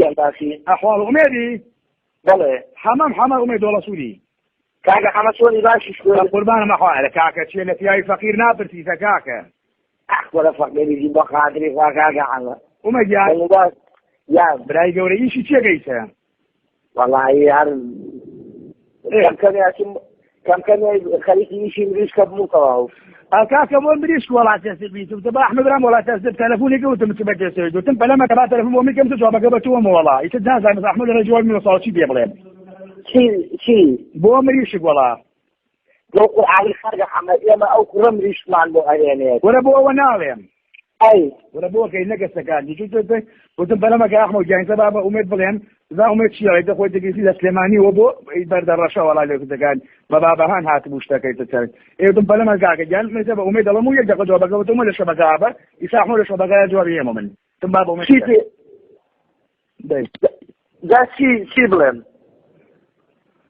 گیان باسی احوال أميدي بله حمام أميد والله سوري كاكا حمسوني باشي شكرا قربان ما حوالي كاكا شيء اللي فيها فقير نابرتي كاكا ولا فقير يجي بخاطري كاكا حمد أميد يعني يا براي قولي إيشي شيء قيسة والله يا كم كان خليك يمشي يركب مطاو كاكا مو مريش ولا تسبيت وتبع أحمد رام ولا تسبت تلفوني قلت متبجل سيد وتم فلما تبع تلفون ومن كم تجوا بقبتوا مو والله يتدان زي مثل أحمد الرجال من صار شيء بيبلين شي بو مريش ولا لو على خارج حمد يا أو كرم ريش مع المؤمنين ولا بو ونالهم أي ولا بو كي نقص كان يجوا وتم فلما كان أحمد جاي سبب أميد بلين إذا أميد شيء إذا خوي تجلس سليماني وبو يبرد الرشا ولا ليك تقال بابا هان هات مشتكى تتسال وتم فلما كان جال مثل أميد الله مو يجا جوابك وتم ولا شبكة يسامحوا له شبكة جواب يومين ثم بابا أميد شيء ده شيء بلين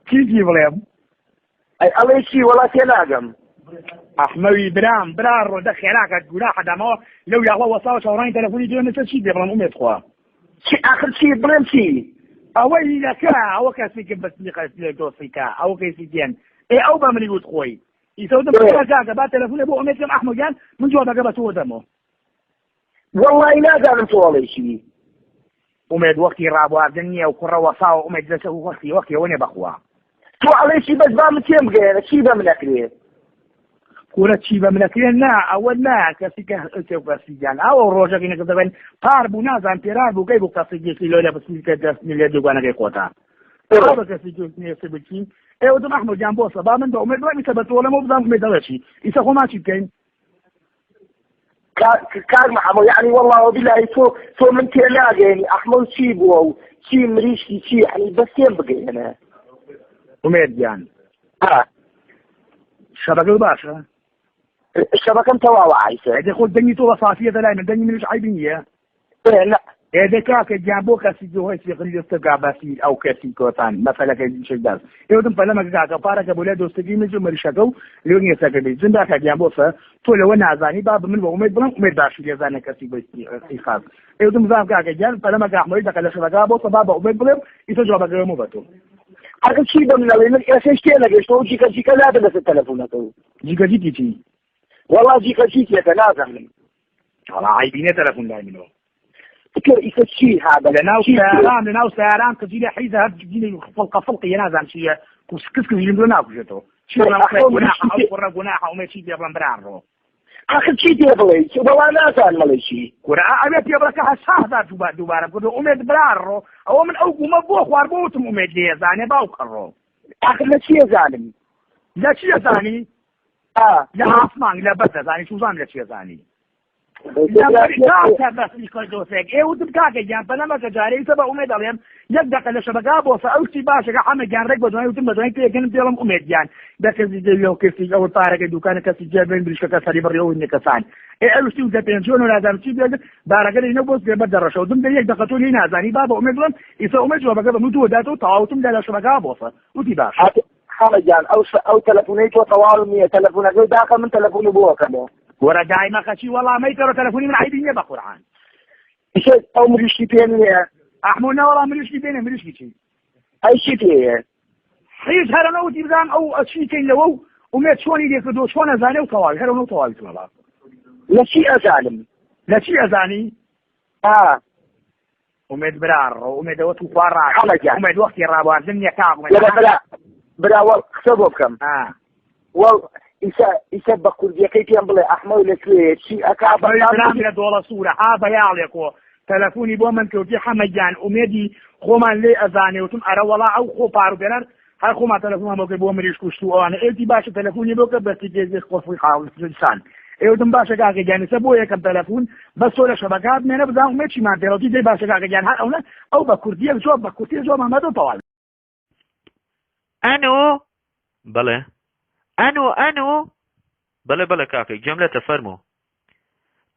كيف بلين أي الله شيء ولا تلاقم أحموي برار دخلاك تقول أحد ما لو يعوى وصاو شهرين تلفوني جوا مثل شيء بيبلن أميد خوا شيء آخر شيء بلين شيء أوي لك أو كاسيك بس نقاس دوسيكا أو كاسيكين إيه أو بمن يقول خوي يسوي دم كذا بعد تلفون أبو أميد كم أحمد جان من جوا بقى بتوه دمه والله لا قال طوالي شيء أميد وقتي رابوا الدنيا وكرة وصاو أميد جلسه وقتي وين بخوا طوالي شيء بس بام تيم غير شيء بمن أكله كورة شيء بمن أكله نا أول نا كاسيكا كاسيكان أو روجا كنا كذا قاربو نازم بيرابو كيبو كاسيكي لولا بس كذا مليا دوغانا كيقوتا هذا كاسيكي نيسبتشي إيه ودم أحمد جان بوصة بامن دو أميد وين يثبت ولا مو بزام أميد هذا شيء يسخو ما شيء كين كار محمود يعني والله وبالله تو من تلاقي يعني أحمد شيء بو شيء مريشي شيء يعني بس ينبغي أنا أميد جان شبكة باشا الشبكة متواضعة عايشة إذا خود دني تو صافية دلائما دني منش عيبية لا إذا كاك جابو كاسي جو هاي سيقل يستقع باسيل أو كاسي كوتان مثلا كي شجاز يودم فلما كاك بارك بولاد وستجي من جمر شكو لون يساق بي زندا كجابو فا تو لو نازاني باب من وميد بلان وميد باشي يزانا كاسي بي خاص يودم زام كاك جان فلما كاك مريد كلا شبكابو فبابا وميد بلان يسجوا بقى مو بتو أكيد شيء من اللي أسيستي أنا قشطو جيكا لا بس التلفون جيكا جيكي والله جيكا يتنازل والله عيبينه تلفون دائما فكر يفتشي هذا لناو سياران كجيلي حيزة هتجيلي فلقة ينازل شيء كسكس يجيلي ناو كجتو شو جناحة أو قرة جناحة وما شيء يبلن برارو آخر شيء تبغي والله نازل مالشي كورا أبيت يبلك هالشهر دوباره كده أميد برارو أو من أوجو مبوخ واربوتم أميد ليه زاني باوكرو آخر لا شيء زاني لا شيء زاني لا أسمع لا بس زاني شو زاني لا شيء زاني لا بس يكون دوسك إيه وتبكاك جان فلما كجاري سبا أميد عليهم يبدأ على شبكة بوسا أو شيء باشا حمد جان ركبة دوين وتم دوين كي كان بيلهم أميد جان بس يجيو كيف أو طارق دوكان كسي جابين بريشة كسري بريو إنكسان إيه أو شيء وده بينشون لازم شيء بيجي بارك الله ينبوس بيبدر رشوا دم بيجي دقتوا لينا زاني بابا أميد لهم يسوي أميد شبكة بموتوا داتوا تعاوتم على شبكة بوسا وتي باشا حمد جان أو تلفونيت وطوال 100 تلفونات داخل من تلفون أبوه كمان ورا دايما خشي والله ما يترى تلفوني من عيبين يبقى قرآن شيء أو مريشي بيني أحمونا والله مريشي بيني مريشي شيء أي شيء فيه حيث هرنا وتبزان أو شيء كين لو وميت شوني ديك دو شون أزاني وطوال هرنا وطوال تمام لا شيء أزالم لا شيء أزاني وميت برار وميت وتو قارع وميت وقت الرابع الدنيا كعب بلا خسبوا كم يسبق كل كيف ينبلي أحمد لسوي شيء أكعب برامج دولة صورة هذا يعلقوا تلفوني بومن كوتي حمجان أميدي خوما لي أزاني وتم أرى ولا أو خو بارو بينار هاي خوما تلفون موكي بومن يشكوشتو أنا إلتي باشا تلفوني بوكا بس تجيزي خوفي خاول لسان إيوتم باشا كاكي جاني سبوية كم تلفون بس ولا شبكات مينا بزاو ميتشي ما تلوتي دي باشا كاكي جان هاي أولا أو بكورتية جو محمدو طوال أنو بله أنو بله كاكي جملة تفرمو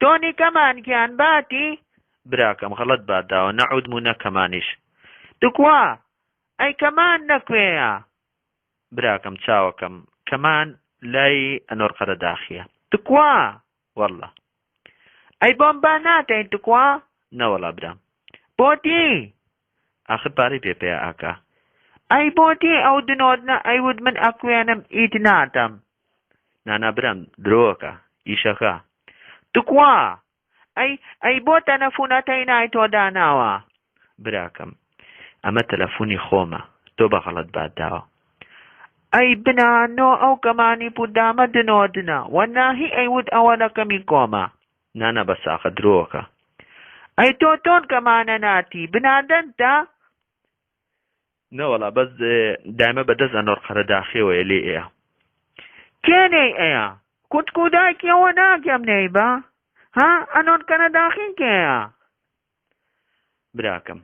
توني كمان كان باتي براكم غلط بعد ونعود منا كمانش تكوا أي كمان نكويا براكم تشاوكم كمان لاي أنور قرى داخية تكوا والله أي بومبانات أي تكوا نا والله برام بوتي آخر پارەی پێ ئاکا ئەی بۆتی ئەو دنۆدنە ئەیود من ئەکوێنم ئیت ناتەم نانا برام درۆکە ئیشەکە تکوا ئەی بۆ تەلەفونەتەی نای تۆ داناوە براکەم ئەمە تەلەفونی خۆمە تۆ بەغەڵەت بادداوە ئەی بنانۆ ئەو کەمانی پودامە دنۆدنە وەناهی ئەیود ئەوە لەکەمی کۆمە نانا بەساخە درۆکە ئەی تۆن کەمانە ناتی بنادەنتە نەوەڵا بەس دایمە بەدەست ئەنۆر قەرەداخیەوەیە لێ ئەیە کێنەی ئەیە کوتکودایکیەوە ناکەم نەیبە ها ئەنۆر کەنەداخین کێیە براکەم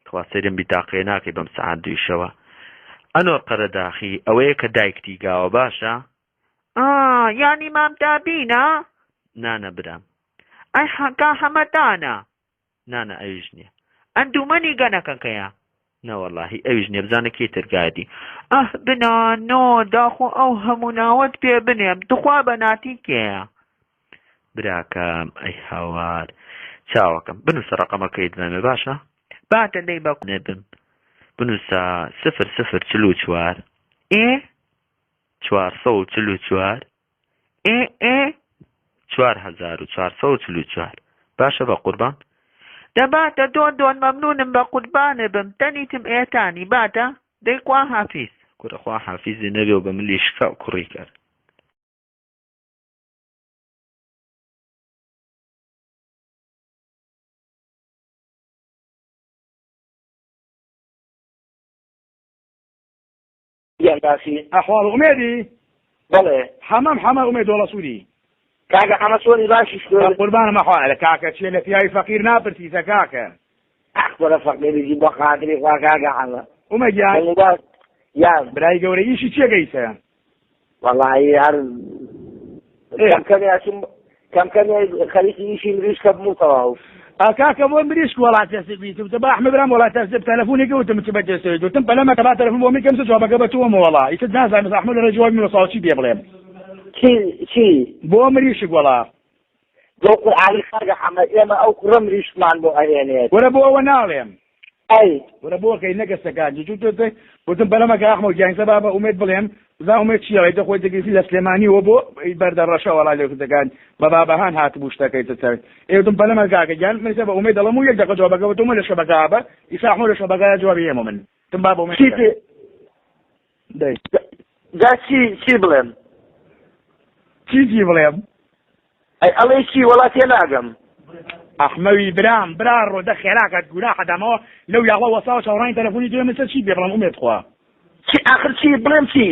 خواسەرم بیتاقێ ناکەی بەم سەعات دویشەوە ئەنۆر قەرەداخی ئەوەیە کە دایکتی گاوە باشە یانی مامتابینە نانە برام ئەی حەکا هەمەتانە نانە ئەویش نییە ئەندومەنی گەنەکەکەیە نەوەڵاهی ئەویش نییە بزانە کێ ترگادی بنانۆ داخۆ ئەو هەموو ناوەت پێ بنێم دخوا بەناتی کێیە براکەم ئەی هاوار چاوەکەم بنووسە ڕەقەمەکەیت بەمێ باشە باتە دەی بەقنێ بم بنووسە 0044 444 4444 باشە بە قوربان دەباتە دۆن مەمنونم بە قوربانە بم تەنیتم ئێتانی باتە دەی خوا حافیز کوڕە خوا حافیزی نەبێ و بە ملی شکا و کوڕی کرد ئەحواڵ ئومێدی بەڵێ حەمام ئومێد وەڵە سووری کاکە ئەمە سۆری باشی قوربانم ئەحواڵ لە کاکە چێ لە پیاوی فەقیر ناپرسیسە کاکە وەرە فەقیریزی بۆ خاتری خوا کاکە حەمە ئومەگیان یان برای گەورە ئیشی چێگەیسە وەڵاهی هەر کەمکەنی خەریکی ئیشی مریشکە بموتەوە کاکە بۆ مریشک وڵات تەسب بیتم با ئەحمە برام وڵات تەسب تەلەفۆنێکی وتم چ بەجێسێت وتم بەلەمە کە با تەلەفۆن بۆ میکەم جوابەکە بە تۆمە وەڵا ئیتر نازانم ئەحمە لەرە جوابی من ساڵ چی پێ بڵێم چی بۆ مریشک وەڵا بۆ قورئانی کاکە حەمە ئێمە ئەو کوڕە مریشکمان بۆ ئەهێنێت وەرە بۆ ئەوە ناڵێم ئەی وەرە بۆ کەی نەگەستەکان جوتۆ وتم بەلەمە کە ئەحمە گیانسە با بە ئومێد بڵێم زا ئومێد چیەوەی دەخۆی دەگەیسی لە سلێمانیەوە بۆ بەردەڕەشە وەڵا لێکردەکان بە بابەهان هاتبوو شتەکەی تەوێت ئێوتم بەلەمە کاکە گیان منسە بە ئومێد دەڵم و یەک دەقە جوابەکە بە تۆمە لە شەبەکە بە ئیسا ئەحمە لە شەبەکە جوابی ئێمە من تم با بە ئومێد جا چی بڵێم چی بڵێم ئەی ئەڵێ چی وەڵا تێ ناگەم ئەحمەوی برا ڕۆدە خێراکات گونا حەدامەوە لەو یاڵە وەساوە چاوڕانی تەلەفۆنی توێ مەسەر چی بێ بڵێم ئومێد خوا چی ئاخر چی بڵێم چی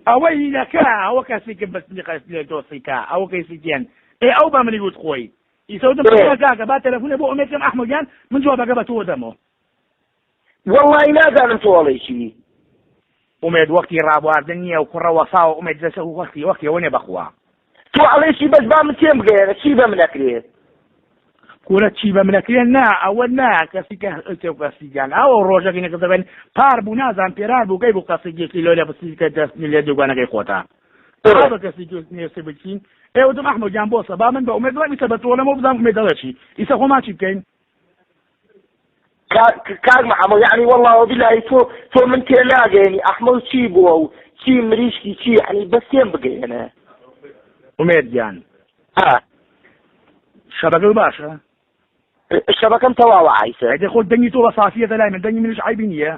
ئەوەی لەکە ئەوە کەسی کە بەسنی قەست لێ دۆسیکە ئەوە کەیسی تێن ئەو بە منی گوت خۆی ئیسەوتم کاکە با تەلەفۆنێ بۆ ئومێدم ئەحمەگیان من جوابەکە بە تۆ دەمەوە وەڵی نازانم تۆ وەڵی چی ئومێد وەختی ڕابواردن نییە و کوڕە وەساوە ئومێد لەسە وەختیەوە نێ بەخوا تۆ ئەڵێ چی بەس با من تێم بگەێنە چی بە منەکرێت کوورە چی بە منەکرێن نا ئەوە نا کەسی کەسیگیان ئەوە ڕۆژەکەینەکە دەبێن پار بوو نازان پێران بوو گەی بوو کەسێکی لۆ لە بەسیکە دەستنی لێ دوگانەکەی خۆتا بە کەسی نێسێ بچین ئێوەتم ئەحمەدیان بۆ سەبا من بە ئومێد بڵێم ئیسە بە تۆ لەمە بزانم ئومێد دەڵێ چی ئیسە خۆمان چی بکەین کاک محەمەد یعنی وەڵڵا وەبیلای تۆ من تێ ناگەێنی ئەحمەد چی بووە و چی مریشکی چی یعنی بەس تێم بگەێنە ئومێدیان شەبەکە باشە شەبەکەم تەواوە عیسە ئەدە خۆت دەنگی تۆ بە سافیەتە لای من دەنگی منش عیبی نییە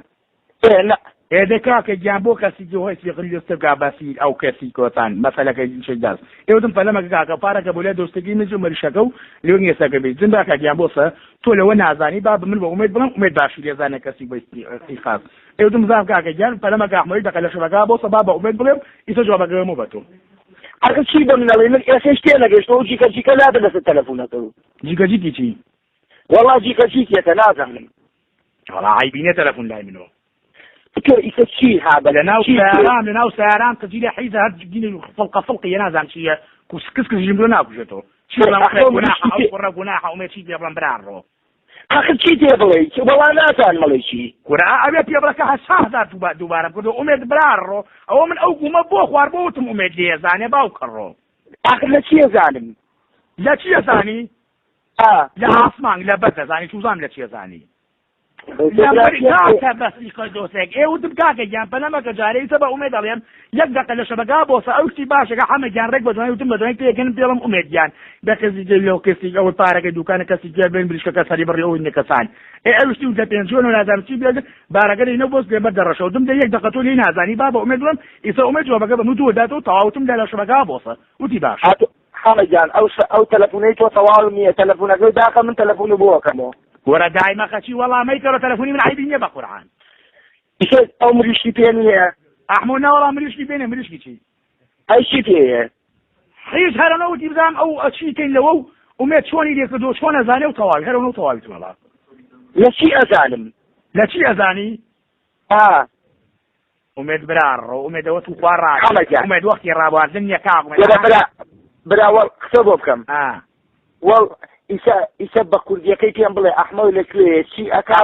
ئێدە کاکە گیان بۆ کەسی هۆی سێقلی دەستەکە باسی ئەو کەسی کۆتان مەسەلەکەی شەداست ئێوەتم پەلەمەکە کاکە پارەکە بۆ لای دۆستەکەی من و مەریشەکە و لێو نێسەکە بێت جن باکە گیان بۆسە تۆ لەوە نازانی با من بە ئومێد بڵم ئومێد باشی لێزانە کەسی بەی خاص ئێوەتم زانم کاکە گیان پەلەمەکە ئەحمەدی دەکە لە شەبەکە بۆسە با بە ئومێد بڵێم ئیسە جوابەکەمە بە تۆ ئەگە چی بە منەڵێ من ئێسش تێ نەگەشتەوە جیکە نادە لەسەر تەلەفۆنەکە و جیکەجیکی چی وەڵا جیکەجیکێتە نازانم وەڵا عیبینێ تەلەفۆن لای منەوە تۆ ئیسە چی هابە لەناو ساران کەجی لە حیزە هەر گینی فڵقە نازان چییە کسکەژیم بۆ ناکوژێتەوە چڕە گوناحە ئومێد چی پێ بڵم برانڕۆ آخر چی تێ بڵێ وەڵا نازان مەڵێ چی کورا ئەوێ پێ بڵەکە هەساهزار دووبارەم کردو ئومێد برانڕۆ ئەوە من ئەو گومە بۆ خوار بۆ وتم ئومێد لێزانێ باوکەڕۆ آخر لە چی زانم لە چیە زانی لە ئاسمان لە بەر دەزانی توزانم لە چیە زانی کاکە بەسی دۆستێک ئێوتم کاکەگیان پەلەمەکە جارەی سە بە ئومێد دەڵێم یەک دقە لە شەبەکە بۆسە ئەو شتی باشەکە حەمەگیان ڕێک بە دوای وتم بە دوای پێکەن پێڵم ئومێدگیان بە کەسی لەو کەسی ئەوە پارەکە دوکانە کەسی جێ بێن بریشکەکە سەری بڕی ئەوی نەکەسان ئەو شتی و دە پێنجۆن و نازانم چی بێت بارەکە لەینە بۆست بێ بەردەڕەشەوتم دە یەک دقە تۆ لێی نازانی با بە ئومێد بڵم ئیسا ئومێد جوابەکە بەم دووە داتەوە تەواوتم لە شەبەکە بۆسە وتی باش حەمەجان ئەو تەلەفۆنەی تۆ تەواو نییە تەلەفۆنەکەی داکە من تەلەفۆنی بۆ ئەکەمەوە وەرە دایمەخەچی وەڵامەی کەڕە تەلەفۆنی من عیبی نییە بە قورعان ئەو مریشتی پێ نییە ئەحمۆ ناوەڵام مریشکی پێنێ مریشکی چی ئەی چی پێیە هیچ هەرەنەوتی بزانم ئەو چیکەین لەوە و ئومێد چۆنی لێکردۆ چۆن ئەزانێ و تەواوی هەرەوە تەواویتم وەڵا لە چی ئەزانم لە چی ئەزانی ئومێد برارڕۆ ئومێدەوە تو خوارڕ ئومێد وەختی ڕابواردن نییە براوە قسە بۆ بکەم وەڵ ئیسە بە کوردیەکەی پێم بڵێ ئەحمەد لەکوێ چی ئەکا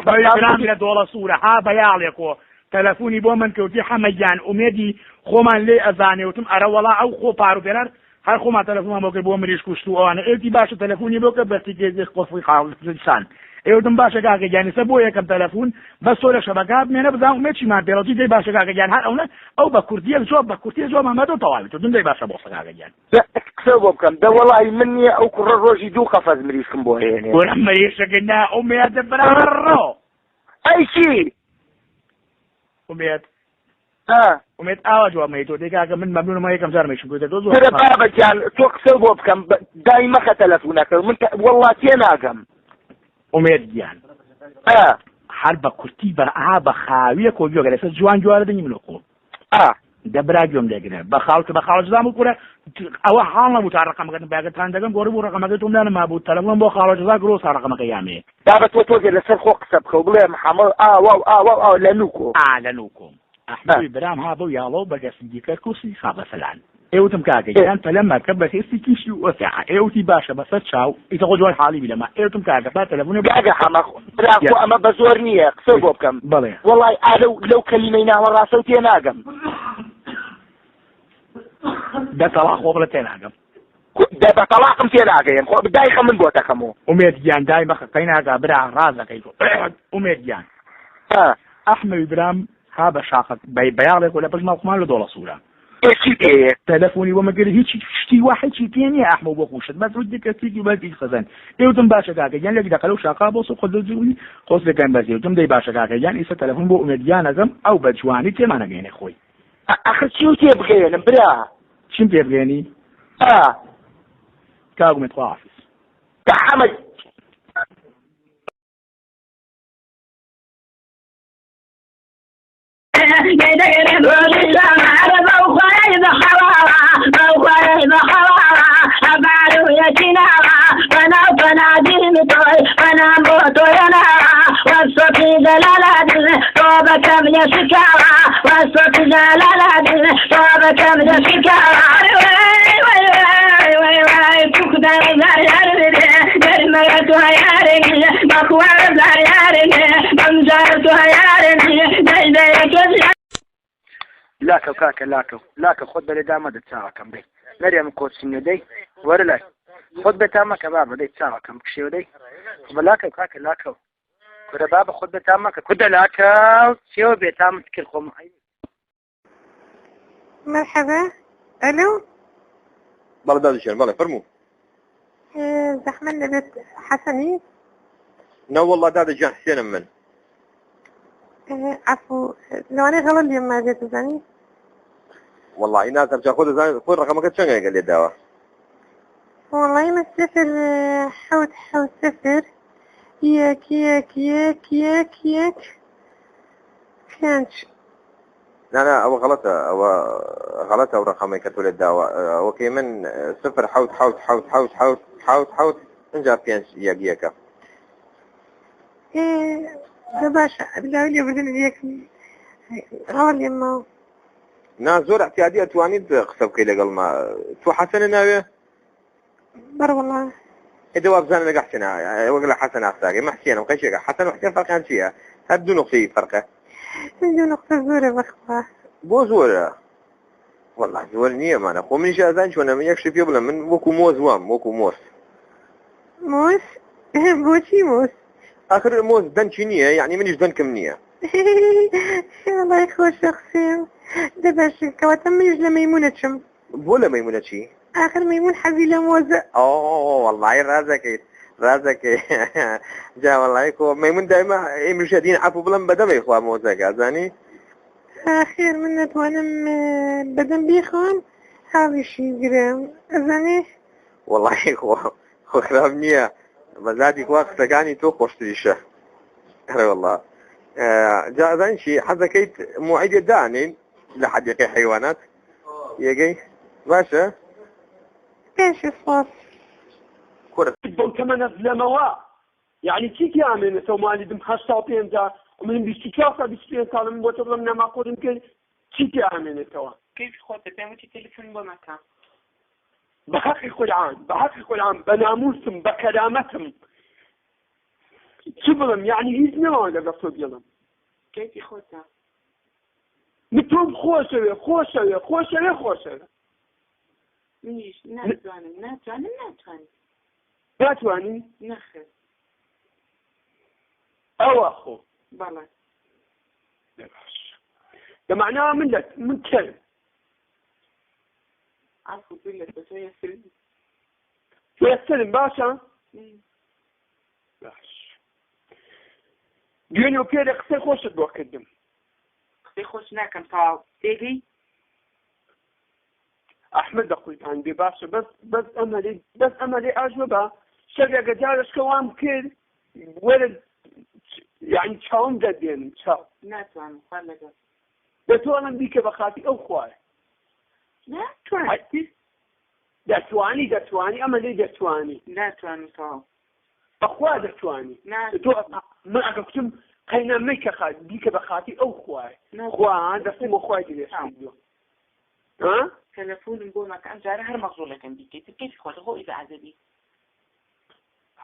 لە دۆڵە سوورە ها بەیاڵێکۆ تەلەفۆنی بۆ من کەوتی حەمەگیان ئومێدی خۆمان لێ ئەزانێوتم ئەرە وەڵا ئەو خۆ پاروپێنەر هەر خۆمان تەلەفۆنمان بۆ کرد بۆ مریش کوشت و ئەوانە ئێتی باشە تەلەفۆنی بۆ کە بەستی گێزی قۆفی خاڵسان ئێوتم باشە کاکەگیانیسە بۆ یەکەم تەلەفۆن بەس تۆ لە شەبەکە بمێنە بزان ئومێد چیمان پێڵەتی دەی باشە کاکەگیان هەر ئەوە ئەو بە کوردیە زۆر بە کورتی زۆر مامەدە تەواوی تو دەی باشە بۆ سەکاکەگیان قسە بۆ بکەم دە وەڵی من نییە ئەو کوڕە ڕۆژی دوو قەفەز مریشکم بۆ هێنێ وەرە مریشەکە نا ئومێدە برارڕۆ ئەی چی ئومێد ئومێد ئاوا جوابمەی تۆ دێکاکە من مەمنونمە یەکەم جارمەشم گوتە تۆ زۆر بابەجان تۆ قسە بۆ بکەم دای مەخە تەلەفۆنەکە من وەڵڵا تێ ناگەم ئومێد گیان هەر بە کورتی بە بە خاویە کۆبیۆگە لەسەر جوان جوارە دەنی منۆکۆ دەبرا گوێم لێگرێ بە خاڵکە بە خاڵجزام و کوورە ئەوە حاڵ نەبوو تا ڕقەمەکەن باگەتان دەگەم گۆڕی بۆ ڕقەمەکە تۆم لانەما بوو تەلەفۆن بۆ خاڵجزا گرۆ سا ڕقەمەکە یامێ دابە تۆ تۆگە لەسەر خۆ قسە بکە و بڵێ محەممەد ئاوا لە نوکۆ لە نوکۆم ئەحمەدی برام ها بۆ یاڵۆ بەگەسیدیکە کوسی خابەسەلان ئێوتم کاکەگیان پەلەمەکە بە هێستی کیشی و ئۆسیعە ئێوتی باشە بەسەر چاو ئیتە خۆ جوای حاڵی بیلەما ئێوتم کاکە با تەلەفۆنێ باگە حەمە براکۆ ئەمە بە زۆر نییە قسە بۆ بکەم بڵێ وەڵی لەو کەلیمەی ناوە ڕاستە و تێ ناگەم دەتەڵا خۆ بڵە تێ ناگەم بە تەڵاقم تێ ناگەیم خۆ دایخە من بۆ دەکەمەوە ئومێدگیان دای بەخەکەی ناگا برا ڕازەکەی ئومێدگیان ئەحمەوی برام ها بە شاقت بەیاڵێک و لە پشت ماڵخمان لە دۆڵە سوورە تەلەفۆنی وەمەگەر هیچی شتی واحدی پێ نییە ئەحمە بۆ خوشت بەس دیکەسیکی بەزی خەزەن ئێوتم باشە کاکەگیان لەک دەقەلە و شاقا بۆ سو خۆدەجووی خۆستەکەم بەزێوتم دەی باشە کاکەگیان ئیسە تەلەفۆن بۆ ئومێدگیان ئەگەم ئەو بە جوانی تێمانەگەینێ خۆی ئەخر چی و تێ بگەێنم برا چیم پێ بگەێنی کاگومێت خواحافظ حەمەد لاکە کاکە لاکە خۆت بەلێ دامەدە چاوەکەم دەی نەرێم کۆچینە دەی وەرە لای خۆت بێتامەکە بابە دەی چاوەکەم کشێوە دەی بە لاکە کاکە لاکە کورە بابە خۆت بێتامەکە کودە لاکە چێوە بێتامت کرد خۆم مرحبا الو بەڵێ دادوشێن بەڵێ فەرموو زەحمەت لەبێت حەسەنی نەوەڵڵا دادەجان حسێنم من عفو لەوانەیە هەڵم لێم ماجێت بزانی والله نازم جا خۆ دەزانێت خۆی ڕقەمەکە چەندێکە لێ داوە والله من 0 1 5 نا ئەوە غەڵەتە ئەوە غەڵەتە ئەو ڕقەمەی کە تۆ لێت داوە ئەوەکەی من 0 حوت ئەنجا 5 یەکە باشە لاوی لێ بردن یەکمی هەڵ لێم ماوە نا زۆر احتیادی ئەتوانیت قسە بکەی لەگەڵما تۆ حەسەنە ناوێ بەڕە وەڵڵا ئێدەوا بزانە لەگە حسێنە وەک لە حەسەن ئاستاگەی مە حسێنم قەشێکە حەسەن و حسێن فەرقیان چییە هەر دوو نقطەی فەرقە دوو نقطە زۆرە بەخوا بۆ زۆرە والله زۆر نییە مانە خۆ منیش ئازان چۆنە من یەکشی پێ بڵێم من وەکو مۆز وام وەکو مۆس مۆس بۆچی مۆس آخر موز دنشي نییە یعنی منیش دنکم نییە والله خوش أخسر دبش كواتا منيش لميمونة شم بۆ لە مەیمونە چی آخر ميمون حزي لموزة والله رازەکەی جا والله کۆ مەیمون دایما ئێمەش دین عەفو بڵم بەدەمەی خوا مۆزەکە زانی آخر من نتوانم بدن بيخوان هذا شي قرام أزاني والله خۆ خراپ نییە بەزادی خوا قسەکانی تۆ خۆشتریشە والله جا زانی چی حەزەکەیت موعیدێ دانین لە حەدیقەی حیوانات یەگەی باشە كاش الصوت كمان لموا يعني كيف يعمل سو مالي دم خشاطين دا ومن بيشتكاسا بيشتكين صار من بوتر لنا ما قولن كل كيف يعمل سوا كيف خودت بيموتي تليفون بمكان بحقق العام بناموسهم بكلامتهم شبلهم يعني يزنوا ولا قصد يلهم كيف خودت متهم خوشة منيش ناتواني ناتواني نخر أو أخو بلى ده معناه من كلب عفو بالله بس هي سلم يستلم باشا باش جوني كده قصي خوش بوقدم قصي خوش ناكم صعب تيجي أحمد أخوي عندي باشا بس أملي أجوبة شريعة جالس كوام كده ولد يعني تشاوم جدين تشاو ناتواني خلقه دتوانا بيك بخاتي أو خواي ناتواني دتواني أملي دتواني ناتواني صعب أخوة دتواني ما أكتم قينا ميك خات بيك بخاتي أو خواي خوان دستم أخواي دي ها تلفون نقول ما كان جاري هر مغزولة كان بيكي كيف خواته هو إذا عزبي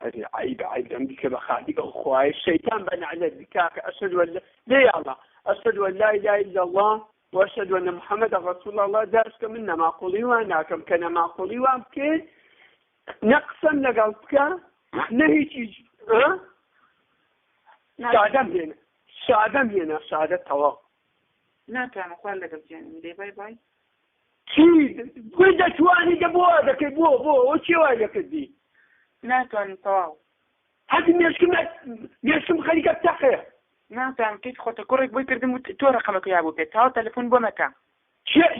هذه عيب بك بخاتي أو خواي الشيطان بنى على بكاك أشهد ولا لا يا الله أشهد أن لا إله إلا الله وأشهد أن محمد رسول الله دارسك منا ما قولي وأناكم كان ما قولي وأمكن نقصا لقلبك نهيتي ها شادم هنا شادة طواق ناتواني خلقه بجانب دي باي باي شيء وإذا تواني دبوادك بو وشي واجك دي ناتواني طواق هذه ميشكم خليك التقية ناتواني كيف خواته كورك بوي كردم تو رقمك يا أبو بيت هاو تلفون بمكان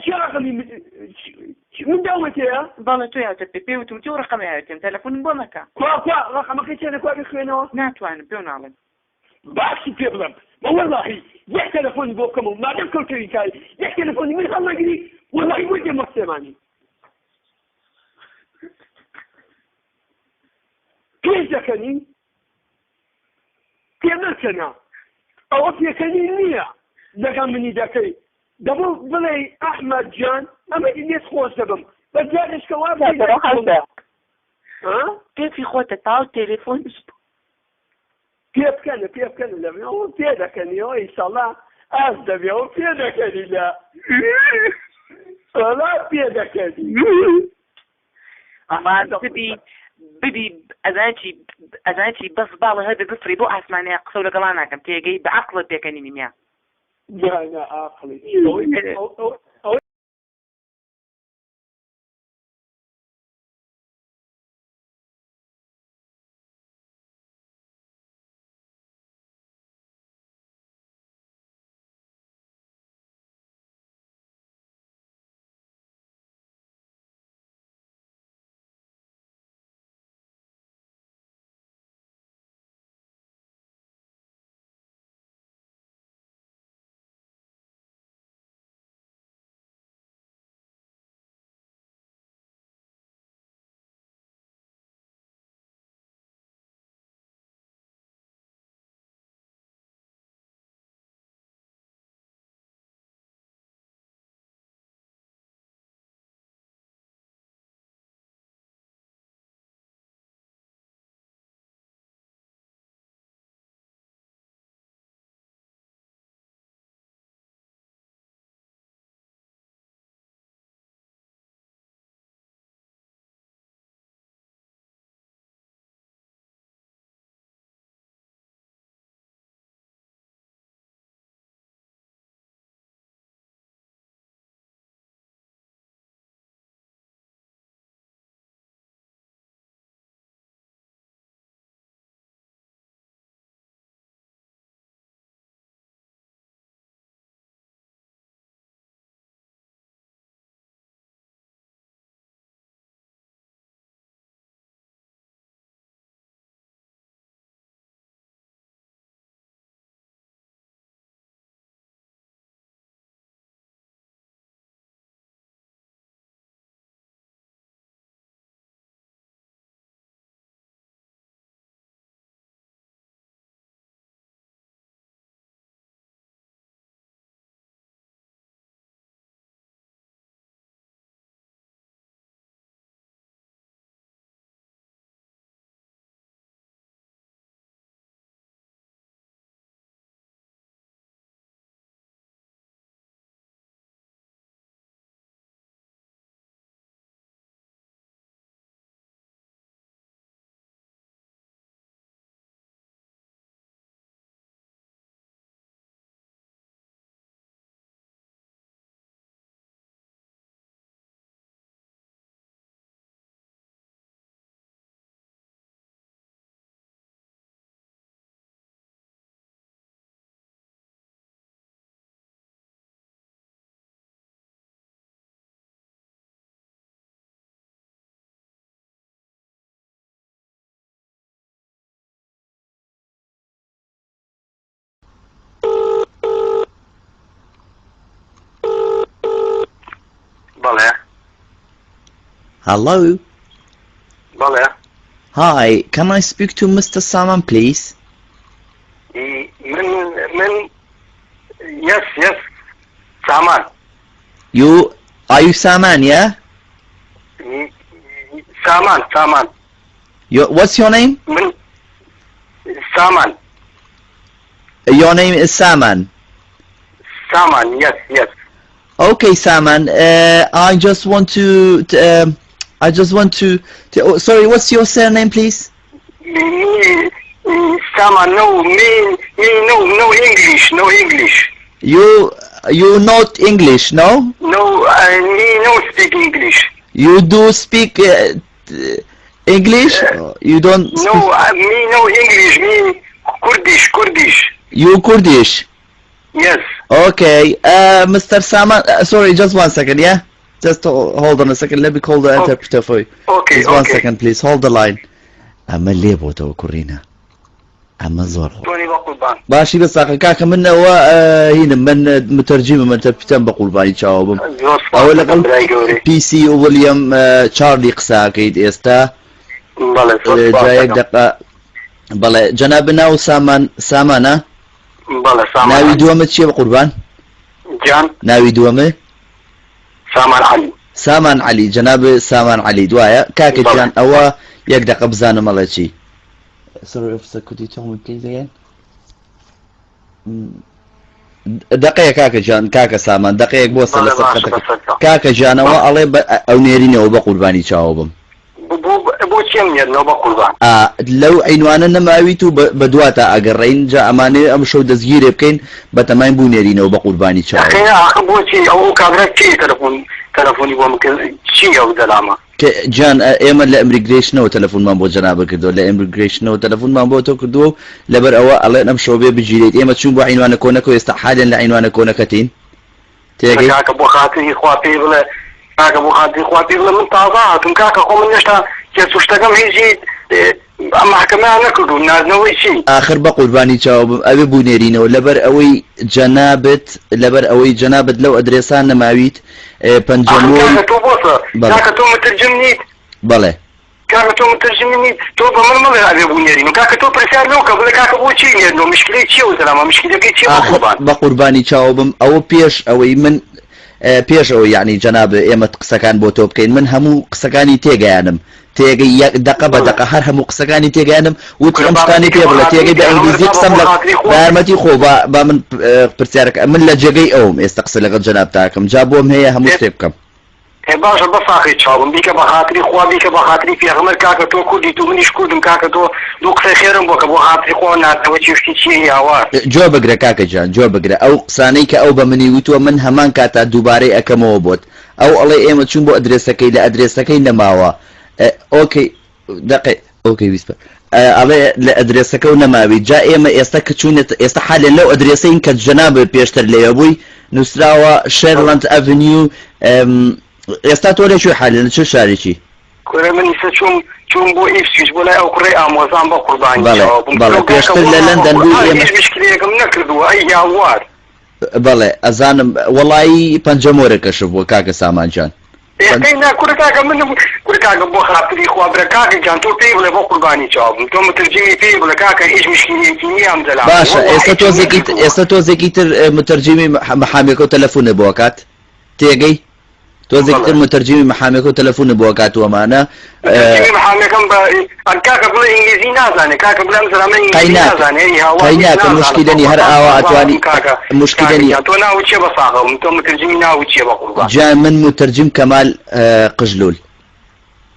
شو رقمي من دومتي يا بالله تو يا تبي وتمتي ورقمي يا تلفون بمكان كوا رقمك ايش انا كوا بخينه ناتواني بيون على باش بيبلم ما والله يا تلفون بوكم ما دام كنت ريكاي يا تلفوني من الله يجري والله ودي مسلماني كيف ذكني كيف ذكنا أو في كنينية ذكر مني ذكي دبل بلي أحمد جان أما إني خوش دبم بجالس كواب ها كيف خواته تعال تليفون كيف كان لم يقول كذا كان إن شاء الله أصدق يوم كذا كان لا ولا كذا كان أما بدي أذانتي بس بالله هذا بفري بو أسمعني أقصى ولا قلانا كم تيجي بعقل بيكني مياه لا أنا عقلي بله. Hello. بله. Hi, can I speak to Mr. Saman, please? من yes Saman. Are you Saman, yeah? Saman. What's your name? من Saman. Your name is Saman. Saman, yes. Okay, Saman. I just want to sorry, what's your surname, please? Saman, no English. You not English, no? No, me no speak English. You do speak English? You don't speak? No, me no English, me Kurdish. You Kurdish? Yes. Okay, Mr. Saman, sorry, just 1 second, yeah? Just hold on a second, let me call the interpreter for you. Okay, just 1 second, please, hold the line. أما اللي بوتو كورينا أما زور توني بقول بان باشي بس كاك من هنا من مترجم من ترجم بقول باني تشاوب أول قل بي سي ويليام تشارلي قساكيد إستا بله جايك دقة بله جنابنا وسامانا بله سامان ناوي دوامة شي بقربان جان ناوي دوامة سامان علي جناب سامان علي دوايا كاك جان أوا يك دقة بزانو مالا شي sorry officer could you tell me please again دقيقة كاكا جان كاكا سامان دقيقة بوصل لصفحتك كاكا جان أوا الله أو نيريني أو بقرباني تشاوبم بو چیم نو بقربان لو عنوان نماويتو بدواتا اقرين جا اماني امشو دزگيري بكين بتمام بو نيرينو بقرباني تشاو اخي بو چي او كابرك چي تلفوني بو ممكن چي او دلاما جان ايما لامريجريشن او تلفون ما بو جنابه كدو لامريجريشن او تلفون ما بو تو كدو لبر اوا الله نمشو بي بجيريت ايما تشون بو عنوان كونكو يستحالا لعنوان كونكتين تيجي كاك بو خاطري خواتي بلا كاك بو خاطري خواتي بلا من طازاتم كاك قوم نشتا كسوشتكم هيجي اما حكما نكدو الناس نوي شي اخر بقرباني تشاوب ابي بو نيرينو لبر اوي جنابت لو ادريسان نماويت بنجمول كاك تو بوصه كاك تو مترجمني بله كاك تو مترجمني تو بمن ما ابي بو نيرينو كاك تو برسال لو قبل كاك بو شي نيرينو مشكله شي وسلام مشكله كي اخر بقرباني تشاوب او بيش اوي من بيش او يعني جناب ايما قسكان بو توب كاين من همو قسكاني تيغانم تيجي دقة بدقة هر هم قسقاني تيجي أنا وتأمستاني بيبلا تيجي بإنجليزي قسم لك بارمتي خوبا بمن برسالك من لجيجي أوم استقصي لك الجناب تاعكم جابوهم هي هم مستيبكم باش بصاخي تشاوم بيك بخاطري خوا بيك بخاطري في غمر كاكا تو كودي تو منيش كودم كاكا تو دوك خيرم بوك بخاطري خوانا توجي في شيء يا وار جو بقرا كاكا جان جو بقرا أو قسانيك أو بمني وتو من همان كاتا دوباري أكمو بوت أو الله إيما تشون بو أدريسكي لأدريسكي لماوا اوكي دقيق اوكي بيسبر على الادريسك ونماوي جاء اما يستكتشون يستحال لو ادريسين كجناب بيشتر لي ابوي نسراوا شيرلاند افنيو يستاتوا شو حال شو شاريشي كره من شوم بو ايفسيش ولا او كري اموزان بقربان بلا بيشتر لندن بو مشكله كم نكردوا اي اوار بلا اذان والله بنجمورك شوفوا كاكا سامان جان انا كوركاكا من كوركاكا بو خاطري خوا بركاكا كان تو بيبل بو قرباني جاب تو مترجمي بيبل كاكا ايش مشكله كيني ام دلع باشا استو زكيتر مترجمي محاميكو تلفون بوكات تيجي تو زكيتر مترجمي محاميكو تلفون بوكات ومانا مترجمي محاميكم كاكا بلا انجليزي نازاني كاكا بلا مثلا من انجليزي نازاني قيناك المشكلة هر اوا اتواني مشكلة تو ناوي تشي بصاغه تو مترجمي ناوي تشي بقربان جاء من مترجم كمال قجلول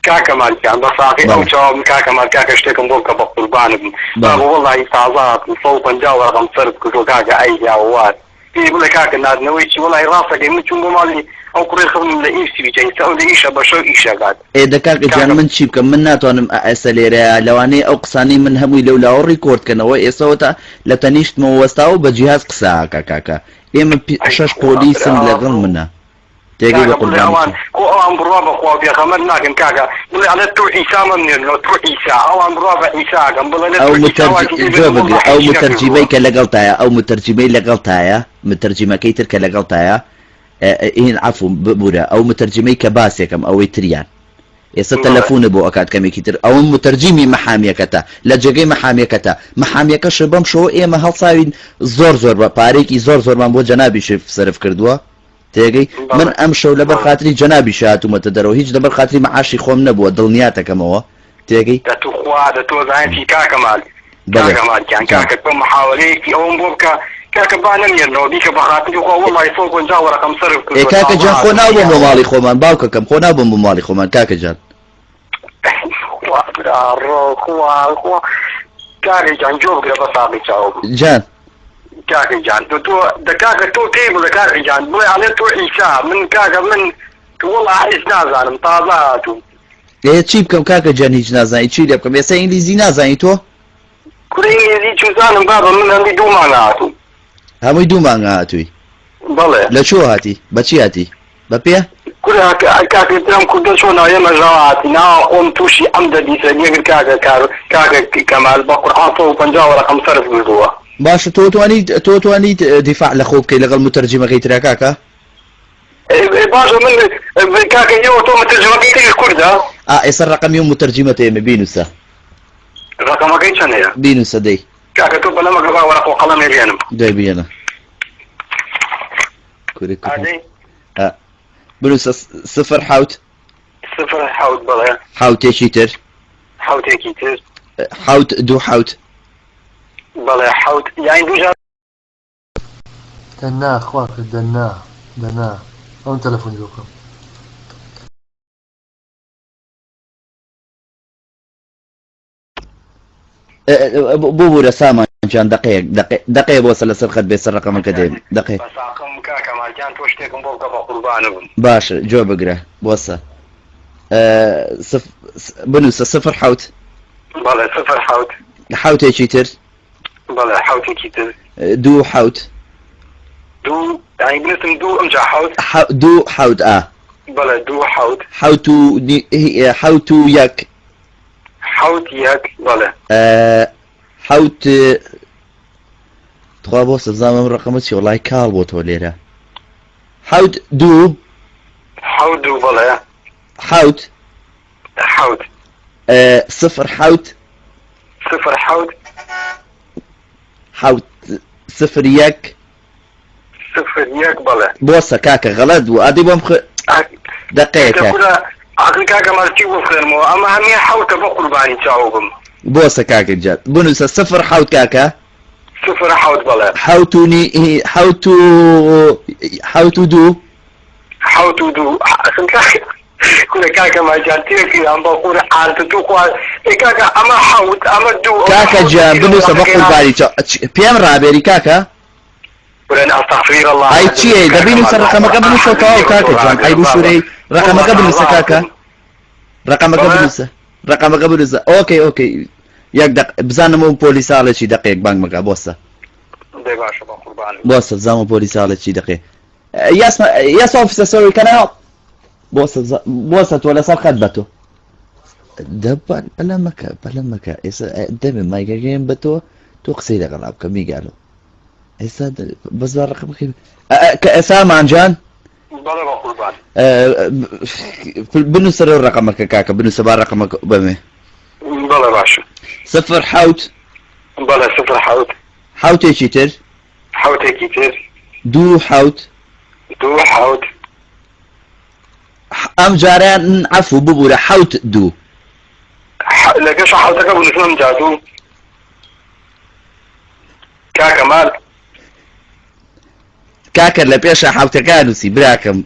كاكا مال كان بصاغي او جواب كاكا مال كاكا اشتكم بوك بقربان بابا والله تعظات فوق نجاو رقم صرت كتو كاكا اي جاوات يقول لك كاكا ناد نويتشي والله راسك من تشوفوا مالي او كوري خدم لإيشتي بيجي سأو لإيشا بشو إيشا قاد إيه دكاك جان من شيب كم من ناتوانم أساليريا لواني أو قصاني من هموي لولا ريكورد كانوا إيصوتا لتنيشت موستاو بجهاز قصا كاكا إيه من شاش بوليس لغل منا تيجي بقول لهم أو برابع خوا في خمرنا كن كاكا بقول على تو عيسى من تو عيسى أو برابع عيسى كم بقول أو مترجمي كلقلتايا أو مترجمي لقلتايا مترجمة كيتر كلقلتايا هین عفو ببورە ئەو متەرجمەی کە باسێکم ئەوەی تریان ئێستا تەلەفۆنە بۆ ئەکات کەمێکی تر ئەو متەرجمی مەحامیەکەتە لە جێگەی مەحامیەکەش بەم شەوە ئێمە هەڵساوین زۆر بە پارێکی زۆرمان بۆ جەنابیش سەرف کردووە تێگەی من ئەم شەو لەبەر خاتری جەنابیش هاتوومەتە دەرەوە هیچ لەبەر خاتری مەعاشی خۆم نەبووە دڵنیاتەکەمەوە تێگەی تۆ زانیتی کاکەمال کاکە تۆ محاولەیەکی ئەوم بۆ بکە کاکە با نەمێنەوە بیکە بە خاتری خۆ وەڵی 150 وەرەقەم سەرف کردووە کاکە جان خۆ ناوبم بۆ ماڵی خۆمان باوکەکەم خۆ ناوبم بۆ ماڵی خۆمان کاکە جان کاکە جان جۆ بگرە بە ساقی چاوە جان کاکە جان کاکە تۆ پێی بڵێ کاکە جان بڵێ ئەڵێ تۆ ئیسا من کاکە من وەڵا هیچ نازانم تازە هاتووم چی بکەم کاکە جان هیچ نازانی چی لێ بکەم ئێستا ئینگلیزی نازانی تۆ کوڕی ئینگلیزی چوزانم بابە من هەندی 2 مانگە هاتووم هەمووی 2 مانگە هاتووی بەڵێ لە چۆ هاتی بەچی هاتی بە پێ کوڕی کاکە ترم کوردە چۆن ئێمە ژاوە هاتی ناوە خۆم تووشی ئەم دەدیسە لێگر کاکە کەمال بە قورئان 150 وەرەقەم سەرف کردووە باشە تۆ توانیت دیفاع لە خۆ بکەی لەگەڵ متەرجمەکەی ترا کاکە باشە من کاکە ئێوە تۆ متەرجمەکەی تری کوردە ئێستا ڕقەمی و متەرجمەتە ئێمە بینوسە ڕقەمەکەی چەندەیە بینوسە دەی کاکە تۆ بەلەمەکە با وەرەق و قەڵەمێ بێنم دای بێنە بنووسە 0 بەڵێ حوتێکی تر حوتێکی تر حوت 2 بەڵێ حوت یان دوو دەنا خواکە دەنا ئەوم تەلەفۆنی بۆ بکەم بۆ بورە سامان جان دقەیە بۆسە لەسەر خەت بێ سەر ڕقەمەکە دێن دقەیە بەساقم کاکەمالجان تۆ شتێکم بۆ بکە بە قوربانە بم باشە جۆ بگرە بۆسە بنووسە 0 بەڵێ 0 حوتێکی تر بەڵێ حوتێکی تر 2 یانی بنووسم 2 ئەمجا حوت 2 حوت بەڵێ 2 حوت و 1 حوت 1 بەڵێ حوت تخوا بۆ سەبزانم ڕقەمە چی وڵای کاڵ بۆ تۆ لێرە حوت 2 بەڵێ حوت 0 حوت 0 1 بەڵێ بۆسە کاکە غەڵەت بوو ئادی بۆم دقەیەکە عقل کاکەمال چی بۆ خوێنمەوە ئەمە هەمیە حوتە بە قوربانی چاوە بم بۆسە کاکە جات بنووسە 0 حوت کاکە 0 بەڵێ حوت و 2 كل كاكا ما جاتيك عم بقول عارتو قال كاكا اما حوت اما دو كاكا جان بنوسە بە قوربانی پێم ڕابێری کاکە استغفر الله ئای چیە دەبینوسە ڕقەمەکە بنووسە تەواو کاکە جان ئای بشورەی ڕقەمەکە بنووسە کاکە ڕقەمەکە بنووسە ئۆکەی یەک بزانم و پۆلیساڵێکی دقەیەک بانگ مەکە بۆسە بۆسە بزانم و پۆلیساڵێکی دقێ Yes officer, sorry, can I help? بۆسە تۆ لەسەر خەت بە تۆ بەلەمەکە ئێستا دەمێ مایگەگەیم بە تۆ قسەی لەگەڵا بکە میگالۆ ئێستا بەزار ڕقەمەکەی سامانجان بنووسە لەو ڕقەمەکە کاکە بنووسە با ڕقەمەکە بەمێ بەڵێ باشە 0 حوت بەڵێ 0 حوتێکی تر 2 حوت ئەم جاریان عەفو ببوورە حوت 2 لەگەش حوتەکە بنووسم جاتوو کاکەمال کاکە لە پێشە حوتەکە نووسی براکەم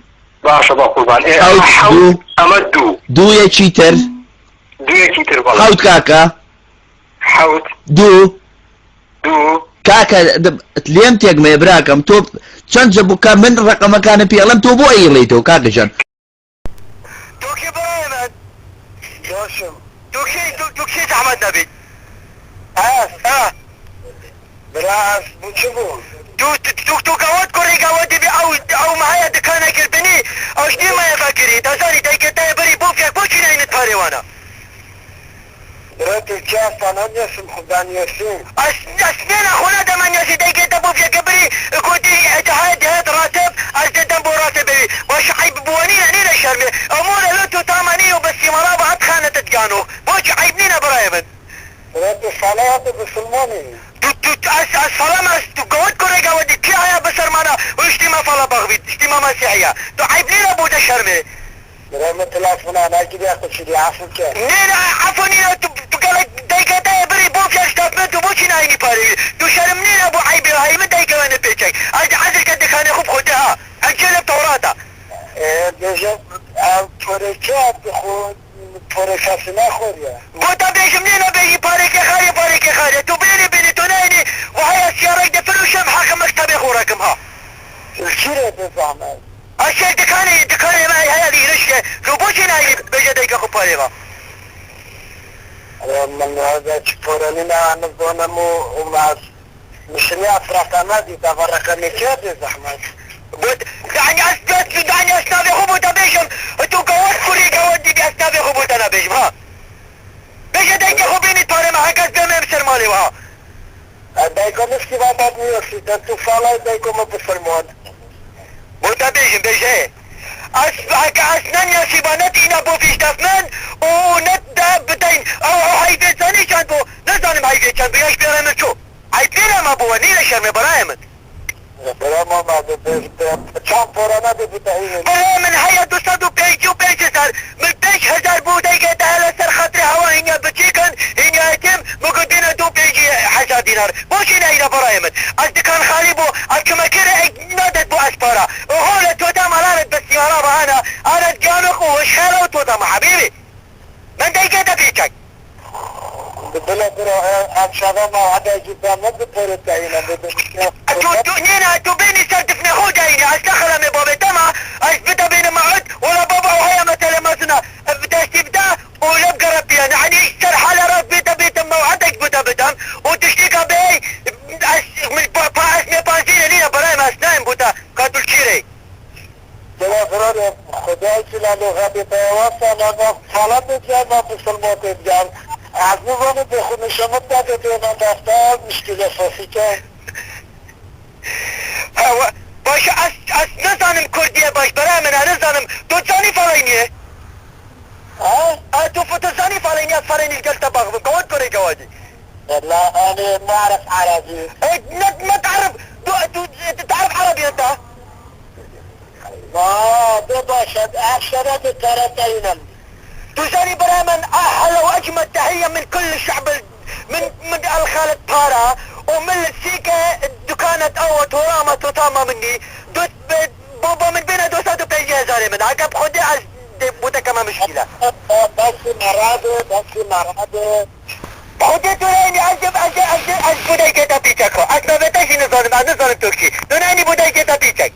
باشە بە قوربان ئەمە 2 یەکی تر حوت کاکە 2 کاکە لێم تێگمەیە براکەم تۆ چەند جە بووکە من ڕقەمەکانە پێڵم تۆ بۆ ئەیڵێیتەوە کاکە جان توكي زحمت نبي براس بوشبو تو قوات كوري قوات بي او معايا دكانة قلبني او شني ما يفكري تزاري دايكتا يبري بوفيك بوشي ناين تفاري وانا براتو الكاس انا نسم حبان ياسين اسنين اخونا دمان ياسي دايكتا بوفيك يبري قوتي جهاد راتب ازددن بو راتب مسيحية تو عيب لينا بودا شرمي برام التلافون انا اجي اخذ شدي عفو كان نينا عفوني تو قالك دايكتا بري بوف يشتاف تو بوشي نايني باري تو شرمنين ابو عيبي هاي من دايكا وانا بيتشك عزل قد كان يخوف خدها اجلب توراتا بيجب فريكات خود فريكات سنا خوريا بوتا بيجم لينا بيجي باريك خاري تو بيني تو نايني وهي السيارة دفلو شم حاكم مكتبي خوراكمها الشيرة بفعمل الشيء دكاني معي هذه رشة لو بوشي نايني بيجي دايكا خو باريغا من هذا تشكرنينا نبغى مو ومع مشني أفرقنا دي تفرقني كذا زحمة دعني أستاذ خبوت بيشم تو قوات كوري قوات دي أستاذ خبوت أنا بيشم ها بيش دايك خبيني تاري ما هكذا بما بسر مالي وها دايكو نفسي بابات ميوكسي تنتو فالا دايكو ما بفرمون بوتا بيشم بيش ايه أصبحك أسنان يا سيبانتي نبو فيش دفمن ونبدأ بدين أو هايفي ثاني كان بو نزانم هايفي كان بياش بيرامل شو عيدنا ما بو ونيل شرمي برايمت براما ما كان فورانا بفتحين برامن هيا دوستو بيجو بيجزار من 5000 بو دايقة تهلا سر خاطري هوا هنيا بتشيكن هنيا يتم مقدنا دو بيجي حشا دينار بوشي نايدا برايمت أصدي كان خالي بو أكما كيرا نادت بو أسفارا وهولا توتا ملانت بس يارابا أنا تقانق وشخيرا وتوتا حبيبي من دايقة تبيجك بلا أمشاغا ما عدا جدا ما بطور تعينا نينا تو بيني سردفني خوديني أستخرم بابا تما أثبت بين معد ولا بابا وهي مثلا مزنا بتشتبدا ولا بقرب يعني سرح على راس بيت موعدك بدا وتشتيك بي من اسمي بانزين لينا براي ما اسنايم بوتا كاتو الشيري دلا فرار خداي سلالو غابي بيواسا لما حالات جانا في الموت جان عزموني بخون شمت داده دينا دفتر مشكلة فاسيكا باش نزانم كردية باش برای من نزانم تو زاني فالينيه تو زاني فالينيه فريني القلت باغ قواد كوري قوادي لا انا ما اعرف عربي ما تعرف تعرف عربي انت ده باشا اكثرت الترتين تزاني برای من احلى واجمل تحية من كل الشعب من الخالد بارا ومن السيكة دكانة اوت ورامة وطامة مني دوت بابا من بين دوسات وبيجي هزاري من عقب خدي عز بوتا كما مشكلة بس مرادة خدي تريني عز بوداي كتا بيتشاكو اسمع بتاشي نظالم تركي تريني بوداي كتا بيتشاك